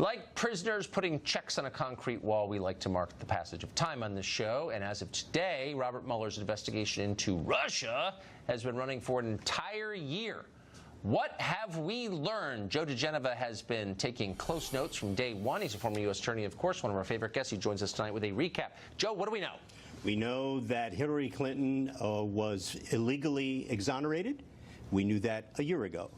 Like prisoners putting checks on a concrete wall, we like to mark the passage of time on this show. And as of today, Robert Mueller's investigation into Russia has been running for an entire year. What have we learned? Joe DeGeneva has been taking close notes from day one. He's a former U.S. attorney, of course, one of our favorite guests. He joins us tonight with a recap. Joe, what do we know? We know that Hillary Clinton was illegally exonerated. We knew that a year ago.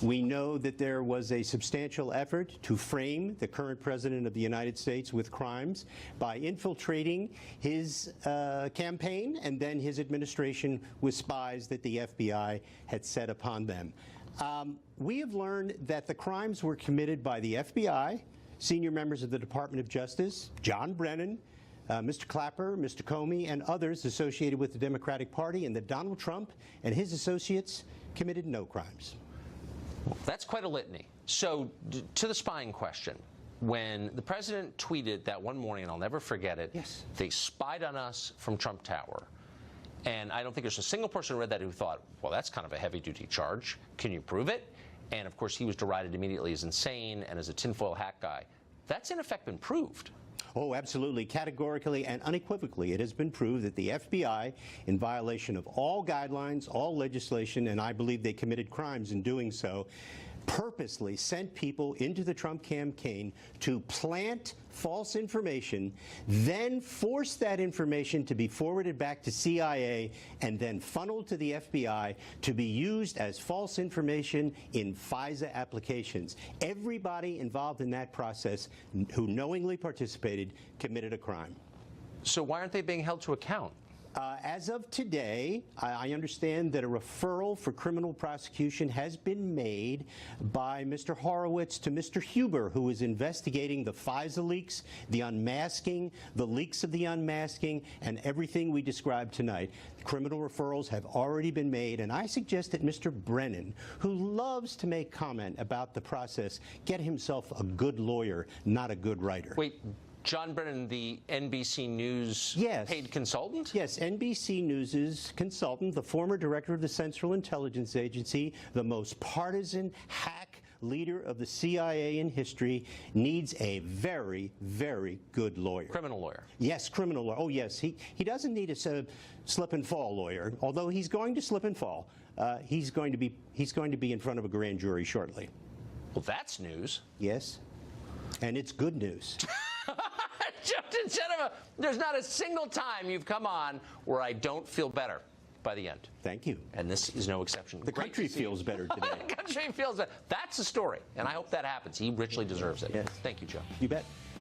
We know that there was a substantial effort to frame the current president of the United States with crimes by infiltrating his campaign and then his administration with spies that the FBI had set upon them. We have learned that the crimes were committed by the FBI, senior members of the Department of Justice, John Brennan, Mr. Clapper, Mr. Comey, and others associated with the Democratic Party, and that Donald Trump and his associates committed no crimes. That's quite a litany. So, to the spying question, when the president tweeted that one morning, and I'll never forget it, yes, they spied on us from Trump Tower. And I don't think there's a single person who read that who thought, well, that's kind of a heavy-duty charge. Can you prove it? And, of course, he was derided immediately as insane and as a tinfoil hat guy. That's, in effect, been proved. Oh, absolutely. Categorically and unequivocally, it has been proved that the FBI, in violation of all guidelines, all legislation, and I believe they committed crimes in doing so, purposely sent people into the Trump campaign to plant false information, then force that information to be forwarded back to CIA and then funneled to the FBI to be used as false information in FISA applications. Everybody involved in that process who knowingly participated committed a crime. So why aren't they being held to account? As of today, I understand that a referral for criminal prosecution has been made by Mr. Horowitz to Mr. Huber, who is investigating the FISA leaks, the unmasking, the leaks of the unmasking, and everything we described tonight. Criminal referrals have already been made, and I suggest that Mr. Brennan, who loves to make comment about the process, get himself a good lawyer, not a good writer. Wait. John Brennan, the NBC News paid consultant? Yes, NBC News' consultant, the former director of the Central Intelligence Agency, the most partisan hack leader of the CIA in history, needs a very, very good lawyer. Criminal lawyer? Yes, criminal lawyer. Oh, yes. He doesn't need a slip and fall lawyer, although he's going to slip and fall. He's going to be in front of a grand jury shortly. Well, that's news. Yes, and it's good news. Joe DeGeneva, there's not a single time you've come on where I don't feel better by the end. Thank you. And this is no exception. The country feels better today. The country feels better. That's the story, and I hope that happens. He richly deserves it. Yes. Thank you, Joe. You bet.